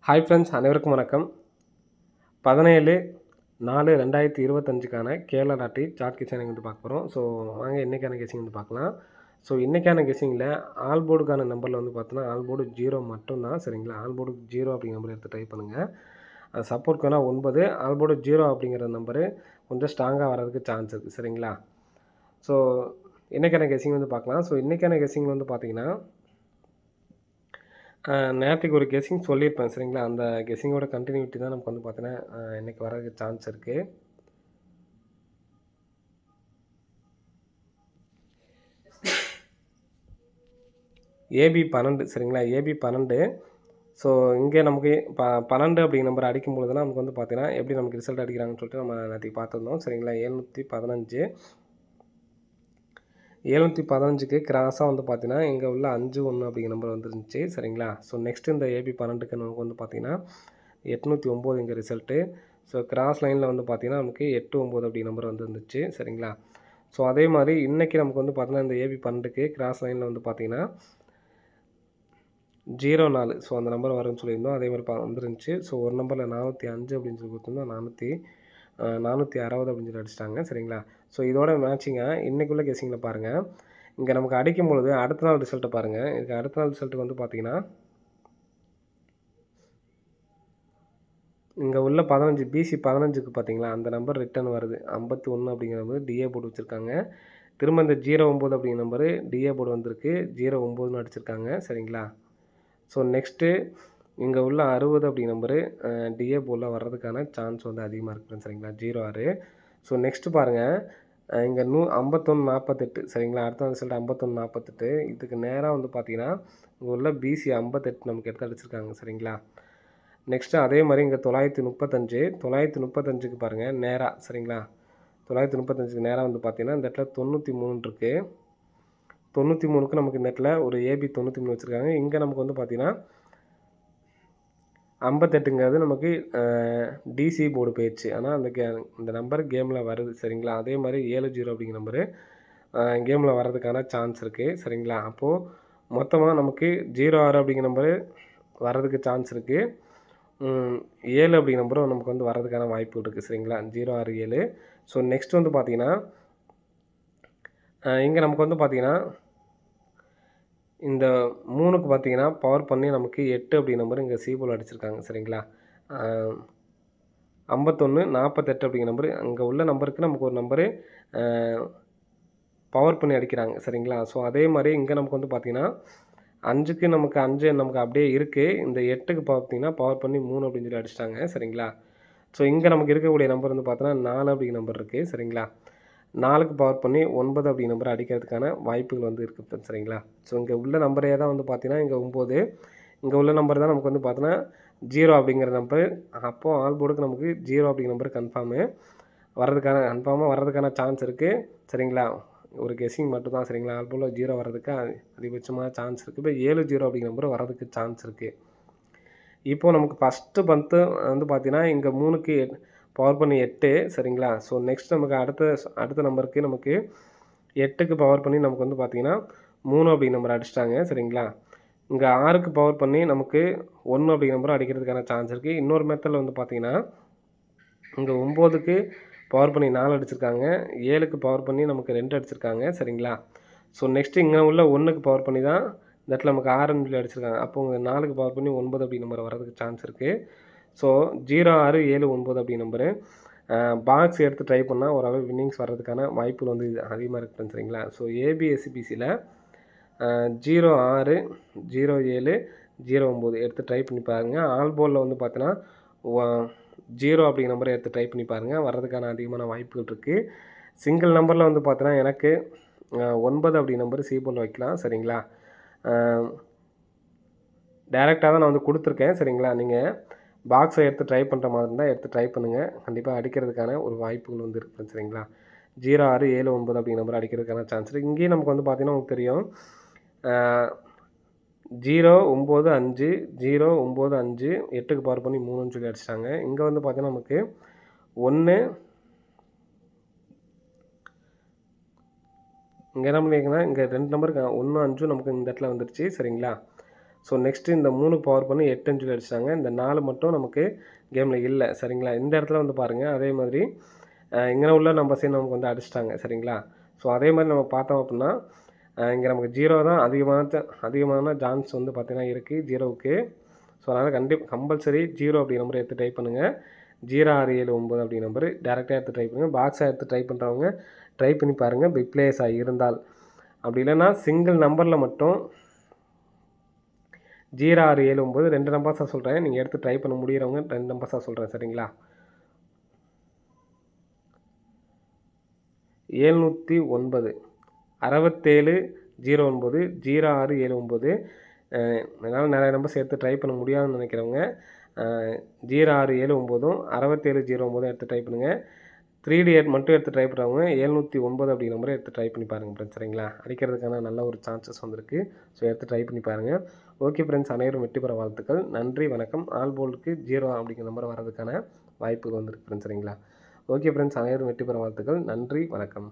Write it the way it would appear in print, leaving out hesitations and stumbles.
Hi friends, அனைவருக்கும் வணக்கம். 17/4/2025க்கான Kerala lottery chart guessing வந்து பார்க்க போகிறோம். ஸோ வாங்க இன்றைக்கான கெஸிங் வந்து பார்க்கலாம். ஸோ இன்றைக்கான கெஸிங்கில் ஆல் போர்டுக்கான நம்பரில் வந்து பார்த்தோன்னா ஆல் போர்டு 0 மட்டும்தான். சரிங்களா, ஆல் போர்டு 0 அப்படிங்கிற நம்பர் எடுத்து ட்ரை பண்ணுங்கள். அது சப்போர்ட் வேணால் 9, ஆல் போர்டு 0 அப்படிங்கிற நம்பரு கொஞ்சம் ஸ்ட்ராங்காக வர்றதுக்கு சான்ஸ் இருக்குது. சரிங்களா, ஸோ இன்றைக்கான கெஸிங் வந்து பார்க்கலாம். ஸோ இன்றைக்கான கெஸிங் வந்து பார்த்திங்கன்னா நேற்றுக்கு ஒரு கெஸிங் சொல்லியிருப்பேன். சரிங்களா, அந்த கெஸிங்கோட கண்டினியூட்டி தான் நமக்கு வந்து பார்த்தீங்கன்னா இன்றைக்கி வரதுக்கு சான்ஸ் இருக்குது. ஏபி 12. சரிங்களா, ஏபி 12. ஸோ இங்கே நமக்கு 12 அப்படிங்கிற நம்பர் அடிக்கும்பொழுது தான் நமக்கு வந்து பார்த்தீங்கன்னா எப்படி நமக்கு ரிசல்ட் அடிக்கிறாங்கன்னு சொல்லிட்டு நம்ம நேற்றுக்கு பார்த்துருந்தோம். சரிங்களா, 715க்கு கிராஸாக வந்து பார்த்தீங்கன்னா இங்கே உள்ள 51 அப்படிங்கிற நம்பர் வந்துருந்துச்சு. சரிங்களா, ஸோ நெக்ஸ்ட் இந்த ஏபி 12க்கு நமக்கு வந்து பார்த்தீங்கன்னா 809 இங்கே ரிசல்ட்டு. ஸோ கிராஸ் லைனில் வந்து பார்த்தீங்கன்னா நமக்கு 89 அப்படி நம்பர் வந்துருந்துச்சு. சரிங்களா, ஸோ அதே மாதிரி இன்றைக்கி நமக்கு வந்து பார்த்தீங்கன்னா இந்த ஏபி 12க்கு கிராஸ் லைனில் வந்து பார்த்தீங்கன்னா 04. ஸோ அந்த நம்பர் வரும்னு சொல்லியிருந்தோம். அதே மாதிரி வந்துருந்துச்சு. ஸோ ஒரு நம்பரில் 405 அப்படின்னு சொல்லி கொடுத்துருந்தோம். 460 அப்படின்னு சொல்லி அடிச்சிட்டாங்க. சரிங்களா, ஸோ இதோட மேட்சிங்காக இன்றைக்குள்ள கெஸிங்கில் பாருங்கள். இங்கே நமக்கு அடிக்கும் பொழுது அடுத்த நாள் ரிசல்ட்டை பாருங்கள். இதுக்கு அடுத்த நாள் ரிசல்ட்டுக்கு வந்து பார்த்தீங்கன்னா இங்கே உள்ள 15 பிசி 15க்கு பார்த்தீங்களா அந்த நம்பர் ரிட்டன் வருது. 51 அப்படிங்கிற நம்பர் டிஏ போர்டு வச்சுருக்காங்க. திரும்ப இந்த 09 அப்படிங்கிற நம்பரு டிஏ போர்டு வந்திருக்கு. 09ன்னு அடிச்சிருக்காங்க. சரிங்களா, ஸோ நெக்ஸ்ட்டு இங்கே உள்ள 60 அப்படிங்கிற நம்பரு டிஏ போர்டில் வர்றதுக்கான சான்ஸ் வந்து அதிகமாக இருக்குது. சரிங்களா, 06. ஸோ நெக்ஸ்ட்டு பாருங்கள், இங்கே 5148. சரிங்களா, அடுத்த ரிசல்ட் 5148. இதுக்கு நேராக வந்து பார்த்தீங்கன்னா இங்கே உள்ள பிசி 58 நமக்கு எடுத்து அடிச்சிருக்காங்க. சரிங்களா, நெக்ஸ்ட்டு அதே மாதிரி இங்கே 935க்கு பாருங்கள் நேராக. சரிங்களா, 935க்கு நேராக வந்து பார்த்தீங்கன்னா இந்த இடத்துல 93 இருக்குது. 93க்கு நமக்கு இந்த இடத்துல ஒரு ஏபி 93 வச்சுருக்காங்க. இங்கே நமக்கு வந்து பார்த்தீங்கன்னா 58ங்கிறது நமக்கு டிசி போர்டு போயிடுச்சு. ஆனால் இந்த நம்பர் கேமில் வருது. சரிங்களா, அதே மாதிரி 70 அப்படிங்கிற நம்பரு கேமில் வர்றதுக்கான சான்ஸ் இருக்குது. சரிங்களா, அப்போது மொத்தமாக நமக்கு 06 அப்படிங்கிற நம்பரு வர்றதுக்கு சான்ஸ் இருக்குது. 7 அப்படிங்கிற நம்பரும் நமக்கு வந்து வர்றதுக்கான வாய்ப்பு இருக்குது. சரிங்களா, 067. ஸோ நெக்ஸ்ட் வந்து பார்த்தீங்கன்னா இங்கே நமக்கு வந்து பார்த்தீங்கன்னா இந்த 3க்கு பார்த்தீங்கன்னா பவர் பண்ணி நமக்கு 8 அப்படிங்கிற நம்பர் இங்கே சி போல் அடிச்சிருக்காங்க. சரிங்களா, 51 48 அப்படிங்கிற நம்பரு அங்கே உள்ள நம்பருக்கு நமக்கு ஒரு நம்பரு பவர் பண்ணி அடிக்கிறாங்க. சரிங்களா, ஸோ அதே மாதிரி இங்கே நமக்கு வந்து பார்த்தீங்கன்னா 5க்கு நமக்கு 5 நமக்கு அப்படியே இருக்குது. இந்த 8க்கு பார்த்தீங்கன்னா பவர் பண்ணி 3 அப்படின்னு சொல்லி அடிச்சிட்டாங்க. சரிங்களா, ஸோ இங்கே நமக்கு இருக்கக்கூடிய நம்பர் வந்து பார்த்தோன்னா 4 அப்படிங்கிற நம்பர் இருக்குது. சரிங்களா, 4க்கு பவர் பண்ணி 9 அப்படிங்கிற நம்பர் அடிக்கிறதுக்கான வாய்ப்புகள் வந்து இருக்குது. சரிங்களா, ஸோ இங்கே உள்ள நம்பரே தான் வந்து பார்த்தீங்கன்னா இங்கே 9. இங்கே உள்ள நம்பர் தான் நமக்கு வந்து பார்த்தோன்னா 0 அப்படிங்கிற நம்பர். அப்போது ஆல் போர்டுக்கு நமக்கு 0 அப்படிங்கிற நம்பர் கன்ஃபார்மாக வர்றதுக்கான சான்ஸ் இருக்குது. சரிங்களா, ஒரு கெஸிங் மட்டும் தான். சரிங்களா, ஆல் போர்டில் 0 வர்றதுக்கு அதிகபட்சமாக சான்ஸ் இருக்குது. இப்போ 70 அப்படிங்கிற நம்பர் வர்றதுக்கு சான்ஸ் இருக்குது. இப்போது நமக்கு ஃபஸ்ட்டு பந்து வந்து பார்த்தீங்கன்னா இங்கே 3க்கு பவர் பண்ணி 8. சரிங்களா, ஸோ நெக்ஸ்ட் நமக்கு அடுத்த நம்பருக்கு நமக்கு 8க்கு பவர் பண்ணி நமக்கு வந்து பார்த்தீங்கன்னா 3 அப்படிங்கிற நம்பர் அடிச்சிட்டாங்க. சரிங்களா, இங்கே 6க்கு பவர் பண்ணி நமக்கு 1 அப்படிங்கிற நம்பரும் அடிக்கிறதுக்கான சான்ஸ் இருக்குது. இன்னொரு மெத்தடில் வந்து பார்த்தீங்கன்னா இங்கே 9க்கு பவர் பண்ணி 4 அடிச்சிருக்காங்க. 7க்கு பவர் பண்ணி நமக்கு 2 அடிச்சிருக்காங்க. சரிங்களா, ஸோ நெக்ஸ்ட்டு இங்கே உள்ள 1க்கு பவர் பண்ணி தான் இந்த இடத்துல நமக்கு 6 சொல்லி அடிச்சிருக்காங்க. அப்போ உங்கள் 4க்கு பவர் பண்ணி 9 அப்படி நம்பர் வர்றதுக்கு சான்ஸ் இருக்குது. ஸோ 0679 அப்படி நம்பரு பாக்ஸ் எடுத்து ட்ரை பண்ணால் ஓரளவு வின்னிங்ஸ் வர்றதுக்கான வாய்ப்புகள் வந்து அதிகமாக இருக்குது. சரிங்களா, ஸோ ஏபிஎஸ்சிபிசியில் 06 07 09 எடுத்து ட்ரை பண்ணி பாருங்கள். ஆல் போர்டில் வந்து பார்த்தீங்கன்னா 0 அப்படிங்கிற நம்பரை எடுத்து ட்ரை பண்ணி பாருங்கள். வர்றதுக்கான அதிகமான வாய்ப்புகள் இருக்குது. சிங்கிள் நம்பரில் வந்து பார்த்தீங்கன்னா எனக்கு 9 அப்படிங்கிற நம்பர் சி போர்டில் வைக்கலாம். சரிங்களா, டைரெக்டாக தான் நான் வந்து கொடுத்துருக்கேன். சரிங்களா, நீங்கள் பாக்ஸை எடுத்து ட்ரை பண்ணுற மாதிரி இருந்தால் எடுத்து ட்ரை பண்ணுங்கள். கண்டிப்பாக அடிக்கிறதுக்கான ஒரு வாய்ப்புகள் வந்து இருக்குது. சரிங்களா, 0679 அப்படிங்கிற நம்பர் அடிக்கிறதுக்கான சான்ஸ் இருக்குது. இங்கேயும் நமக்கு வந்து பார்த்தீங்கன்னா உங்களுக்கு தெரியும் 095 095 8க்கு பவர் பண்ணி 3ன்னு சொல்லி அடிச்சிட்டாங்க. இங்கே வந்து பார்த்தீங்கன்னா நமக்கு 1 இங்கே என்ன பண்ணியிருக்கேன்னா இங்கே 2 நம்பருக்கு 1 5 நமக்கு இந்த இடத்துல வந்துடுச்சு. சரிங்களா, ஸோ நெக்ஸ்ட்டு இந்த 3 பவர் பண்ணி 8ன்னு சொல்லி அடிச்சிட்டாங்க. இந்த 4 மட்டும் நமக்கு கேமில் இல்லை சரிங்களா. இந்த இடத்துல வந்து பாருங்கள், அதே மாதிரி இங்கே உள்ள நம்பர்ஸையும் நமக்கு வந்து அடிச்சிட்டாங்க சரிங்களா. ஸோ அதே மாதிரி நம்ம பார்த்தோம் அப்படின்னா இங்கே நமக்கு 0 தான் அதிகமான சான்ஸ் வந்து பார்த்திங்கன்னா இருக்குது 0க்கு. ஸோ அதனால் கம்பல்சரி 0 அப்படி நம்பர் எடுத்து டைப் பண்ணுங்கள். 0679 அப்படி நம்பர் டேரெக்டாக எடுத்து ட்ரை பண்ணுங்கள். பாக்ஸாக எடுத்து ட்ரை பண்ணுறவங்க ட்ரை பண்ணி பாருங்கள், பிக் பிளேயர்ஸாக இருந்தால். அப்படி இல்லைன்னா சிங்கிள் நம்பரில் மட்டும் 0679 2 நம்பர்ஸாக சொல்கிறேன், நீங்கள் எடுத்து ட்ரை பண்ண முடியிறவங்க 2 நம்பர்ஸாக சொல்கிறேன் சரிங்களா. 709 6709 0679. என்னால் நிறைய நம்பர்ஸ் எடுத்து ட்ரை பண்ண முடியாதுன்னு நினைக்கிறவங்க 0679 6709 எடுத்து ட்ரை பண்ணுங்கள். 3D8 மட்டும் எடுத்து ட்ரை பண்ணுறவங்க 709 அப்படிங்கிற நம்பரை எடுத்து ட்ரை பண்ணி பாருங்கள் ஃப்ரெண்ட்ஸ் சரிங்களா. அடிக்கிறதுக்கான நல்ல ஒரு சான்சஸ் வந்திருக்கு. ஸோ எடுத்து ட்ரை பண்ணி பாருங்கள். ஓகே ஃப்ரெண்ட்ஸ், அனைவரும் வெற்றி பெற வாழ்த்துக்கள். நன்றி, வணக்கம். ஆல் போல்டுக்கு 0 அப்படிங்கிற நம்பர் வரதுக்கான வாய்ப்பு வந்திருக்கு ஃப்ரெண்ட்ஸ் சரிங்களா. ஓகே ஃப்ரெண்ட்ஸ், அனைவரும் வெற்றி பெற வாழ்த்துக்கள். நன்றி, வணக்கம்.